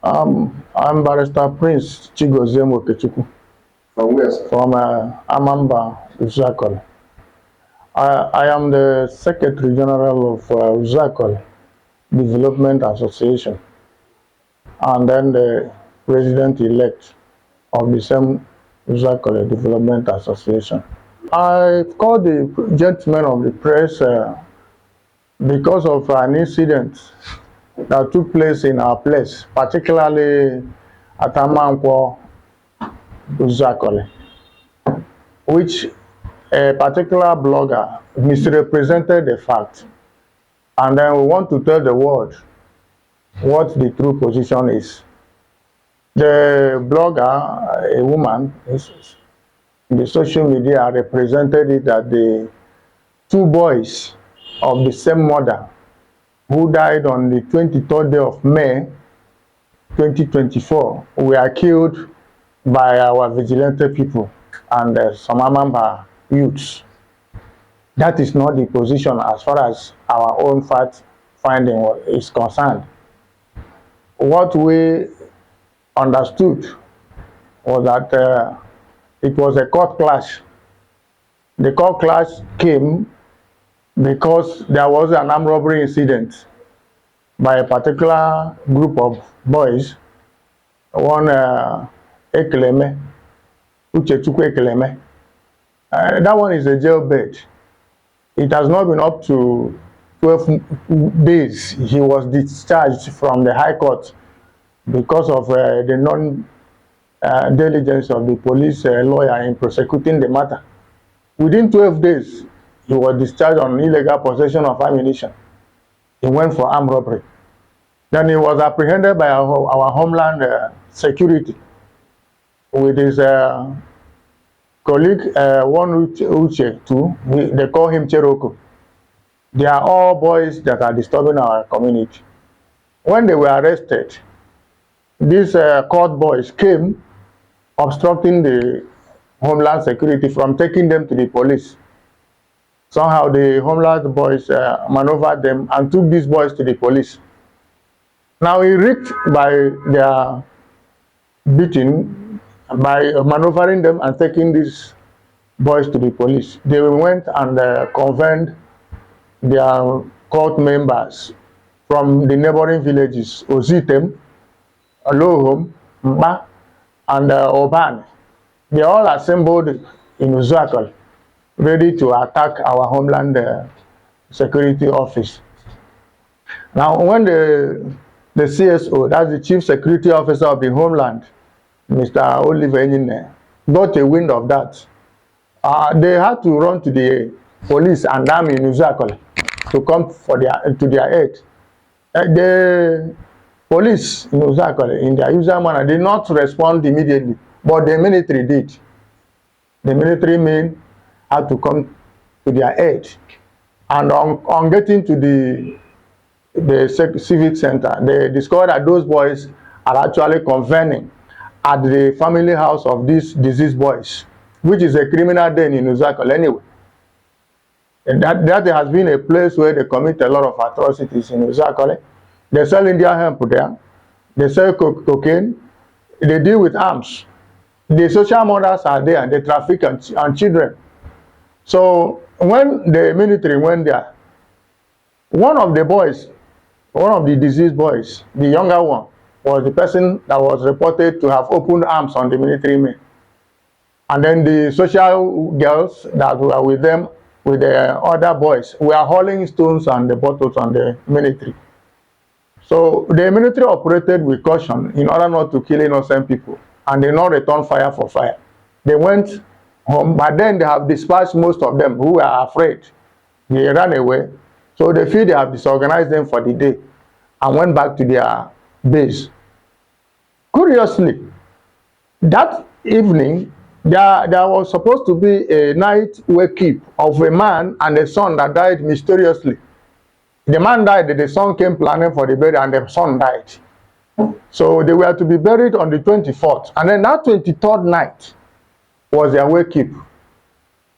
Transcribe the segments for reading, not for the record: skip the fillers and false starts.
I'm Barrister Prince Chigoziem Okechukwu. From where, sir? From Amankwo Uzuakoli. I am the Secretary General of Uzuakoli Development Association, and then the President-elect of the same Uzuakoli Development Association. I called the gentlemen of the press because of an incident that took place in our place, particularly at Amankwo Uzuakoli, which a particular blogger misrepresented the fact. And then we want to tell the world what the true position is. The blogger, a woman, in the social media represented it that the two boys of the same mother who died on the 23rd day of May 2024 were killed by our vigilante people and some Amamba youths. That is not the position as far as our own fact finding is concerned. What we understood was that it was a court clash. The court clash came because there was an armed robbery incident by a particular group of boys, one Ekele, Uchechukwu Ekeleme. That one is a jailbait. It has not been up to 12 days. He was discharged from the High Court because of the non-diligence of the police lawyer in prosecuting the matter. Within 12 days, he was discharged on illegal possession of ammunition. He went for armed robbery. Then he was apprehended by our Homeland Security with his colleague, One Uche too. They call him Cheroko. They are all boys that are disturbing our community. When they were arrested, these court boys came obstructing the Homeland Security from taking them to the police. Somehow the Homeland boys maneuvered them and took these boys to the police. Now, enraged by their beating, by maneuvering them and taking these boys to the police, they went and convened their court members from the neighboring villages, Ozitem, Alohom, Mba, and Oban. They all assembled in Uzuakoli, ready to attack our Homeland Security Office. Now, when the CSO, that's the Chief Security Officer of the Homeland, Mr. Oliver Enyine, got a wind of that, they had to run to the police and army in Uzuakoli to come to their aid. The police in Uzuakoli, in their usual manner, did not respond immediately, but the military did. The military men had to come to their aid. And on getting to the civic center, they discovered that those boys are actually convening at the family house of these deceased boys, which is a criminal den in Uzuakoli anyway. And that has been a place where they commit a lot of atrocities in Uzuakoli. They sell Indian hemp there, they sell cocaine, they deal with arms. The social mothers are there and they traffic on children. So when the military went there, one of the boys, one of the deceased boys, the younger one, was the person that was reported to have opened arms on the military men. And then the social girls that were with them, with the other boys, were hurling stones and the bottles on the military. So the military operated with caution in order not to kill innocent people, and they not return fire for fire. They went home, but then they have dispatched most of them who were afraid. They ran away. So they feel they have disorganized them for the day and went back to their base. Curiously, that evening, there was supposed to be a night wake-up of a man and a son that died mysteriously. The man died, the son came planning for the burial, and the son died. So they were to be buried on the 24th. And then that 23rd night was their wake-up.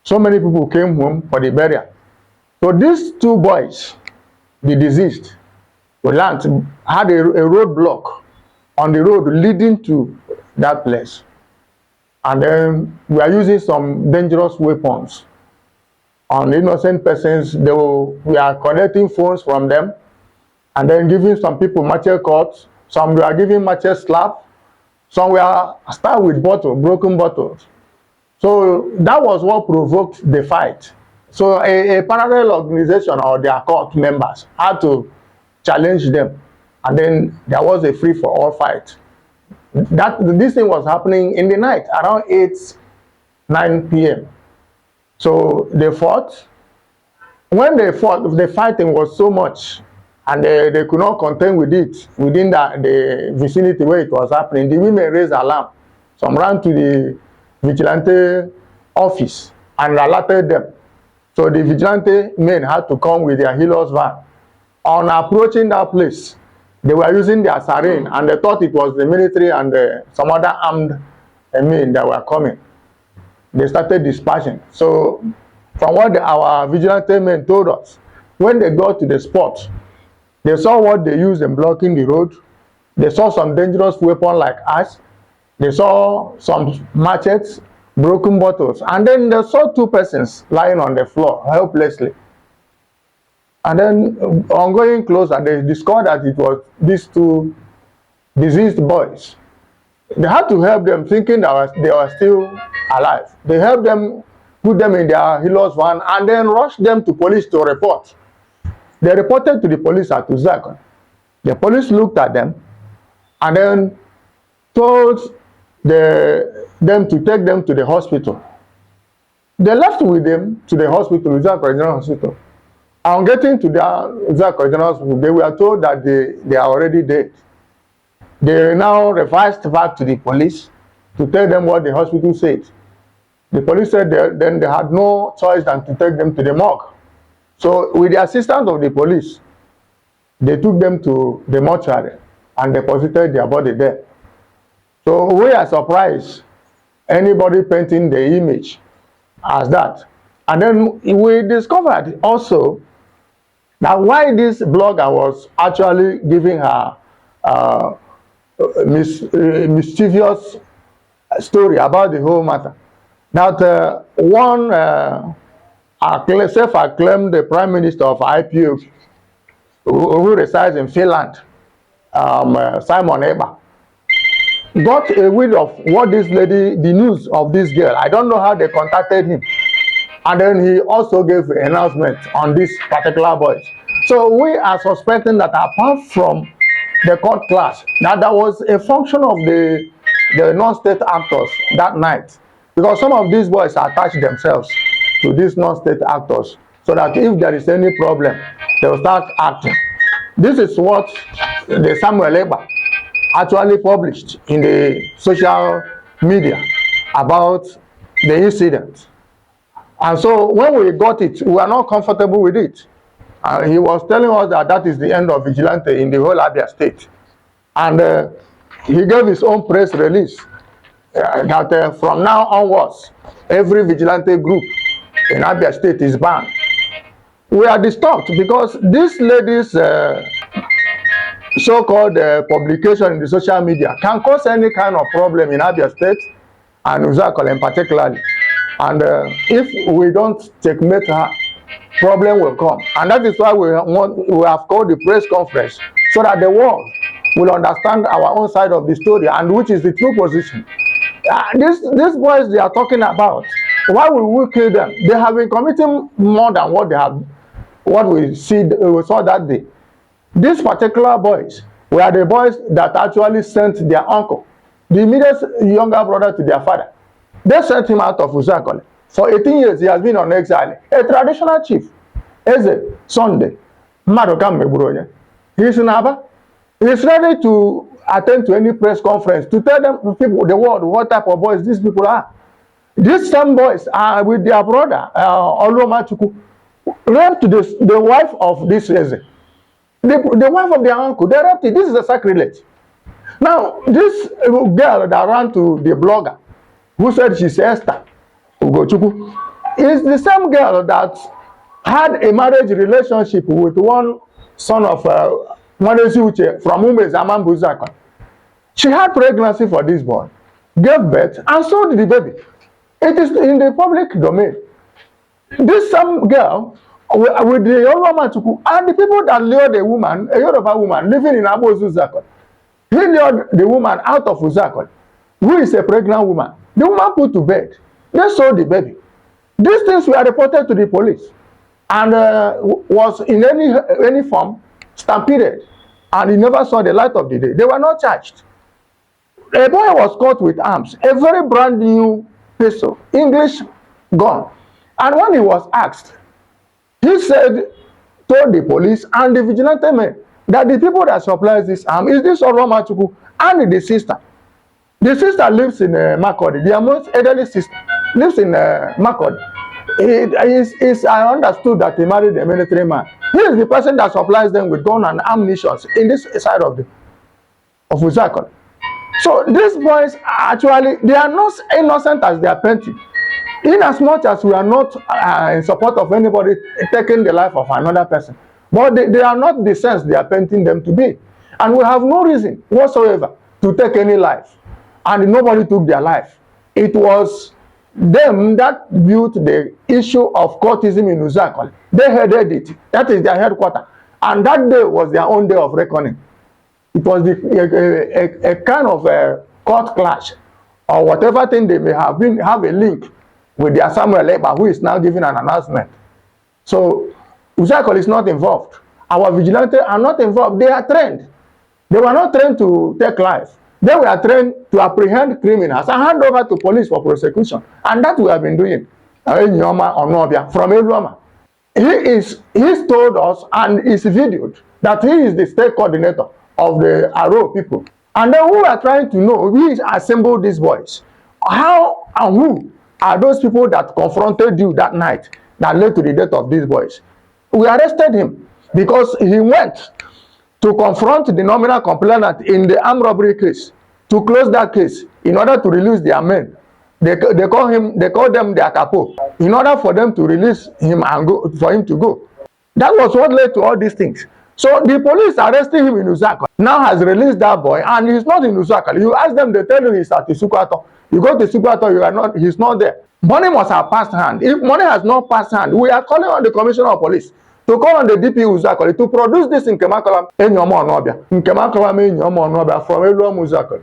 So many people came home for the burial. So these two boys, the deceased, had a roadblock on the road leading to that place. And then we are using some dangerous weapons on innocent persons. We are collecting phones from them and then giving some people machete cuts. Some we are giving machete slap. Some we are start with broken bottles. So that was what provoked the fight. So a parallel organization or their cult members had to challenge them. And then there was a free-for-all fight. This thing was happening in the night, around 9 p.m. So they fought. When they fought, the fighting was so much, and they could not contend with it within the vicinity where it was happening. The women raised alarm. Some ran to the Vigilante office and alerted them. So the Vigilante men had to come with their healers van. On approaching that place, they were using their siren, and they thought it was the military and some other armed men that were coming. They started dispatching. So from what our Vigilante men told us, when they got to the spot, they saw what they used in blocking the road. They saw some dangerous weapon like axe. They saw some machetes, broken bottles, and then they saw two persons lying on the floor helplessly. And then on going closer, they discovered that it was these two deceased boys. They had to help them, thinking that they were still alive. They helped them, put them in their healers van, and then rushed them to police to report. They reported to the police at Uzuakoli. The police looked at them and then told them to take them to the hospital. They left with them to the hospital, Uzuakoli General Hospital. On getting to the Uzuakoli General Hospital, they were told that they are already dead. They now revised back to the police to tell them what the hospital said. The police said then they had no choice than to take them to the morgue. So with the assistance of the police, they took them to the mortuary and deposited their body there. So we are surprised, anybody painting the image as that. And then we discovered also that why this blogger was actually giving her mischievous story about the whole matter. That one self-acclaimed the Prime Minister of IPO, who resides in Finland, Simon Eber, got a will of what this lady, the news of this girl. I don't know how they contacted him. And then he also gave an announcement on this particular boys. So we are suspecting that apart from the court clash, that there was a function of the non-state actors that night. Because some of these boys attach themselves to these non-state actors, so that if there is any problem, they will start acting. This is what the Samuel Eber actually published in the social media about the incident. And so when we got it, we were not comfortable with it. He was telling us that that is the end of Vigilante in the whole Abia State. And he gave his own press release that from now onwards, every Vigilante group in Abia State is banned. We are disturbed because this lady's so-called publication in the social media can cause any kind of problem in Abia State and Uzuakoli in particularly. And if we don't checkmate her, problem will come. And that is why we have called the press conference, so that the world will understand our own side of the story and which is the true position. These boys they are talking about, why will we kill them? They have been committing more than what we saw that day. These particular boys were the boys that actually sent their uncle, the immediate younger brother to their father. They sent him out of Uzuakoli. For 18 years, he has been on exile. A traditional chief, Eze, Sunday, Madokam Megburoye. He is in Aba. He is ready to attend to any press conference to tell them, people, the world, what type of boys these people are. These same boys are with their brother, Uchechukwu, raped the wife of this Eze. The wife of their uncle, they raped it. This is a sacrilege. Now, this girl that ran to the blogger, who said she's Esther Okechukwu, is the same girl that had a marriage relationship with one son of Uche from Amankwo Uzuakoli. She had pregnancy for this boy, gave birth, and so did the baby. It is in the public domain. This some girl with the Uchechukwu and the people that lured the woman, a Yoruba woman living in Abia Uzuakoli. He lured the woman out of Uzuakoli, who is a pregnant woman. The woman put to bed. They sold the baby. These things were reported to the police and was in any form stampeded, and he never saw the light of the day. They were not charged. A boy was caught with arms, a very brand new pistol, English gun. And when he was asked, he said, told the police and the vigilante men that the people that supplies this arm is this Uchechukwu and the sister. The sister lives in Makurdi. Their most elderly sister lives in Makurdi. I understood that he married a military man. He is the person that supplies them with gun and ammunition in this side of Uzuakoli. So these boys actually, they are not innocent as they are painted. In as much as we are not in support of anybody taking the life of another person, but they are not the sense they are painting them to be. And we have no reason whatsoever to take any life. And nobody took their life. It was them that built the issue of courtism in Uzuakoli. They headed it. That is their headquarters. And that day was their own day of reckoning. It was a kind of a court clash or whatever thing they may have a link with their Samuel Eba, who is now giving an announcement. So Uzuakoli is not involved. Our vigilantes are not involved. They are trained. They were not trained to take life. They were trained to apprehend criminals and hand over to police for prosecution. And that we have been doing. From Eluama. He's told us and is videoed that he is the state coordinator of the Aro people. And then we are trying to know, we assembled these boys. How and who are those people that confronted you that night that led to the death of these boys? We arrested him because he went to confront the nominal complainant in the armed robbery case, to close that case in order to release their men. They call them their capo, in order for them to release him and for him to go. That was what led to all these things. So the police arresting him in Uzuakoli now has released that boy, and he's not in Uzuakoli. You ask them, they tell you he's at Isukwato. You go to Isukwato, he's not there. Money must have passed hand. If money has not passed hand, we are calling on the commissioner of police to call on the DP Uzuakoli to produce this in Nkemakola from Eluom Uzuakoli.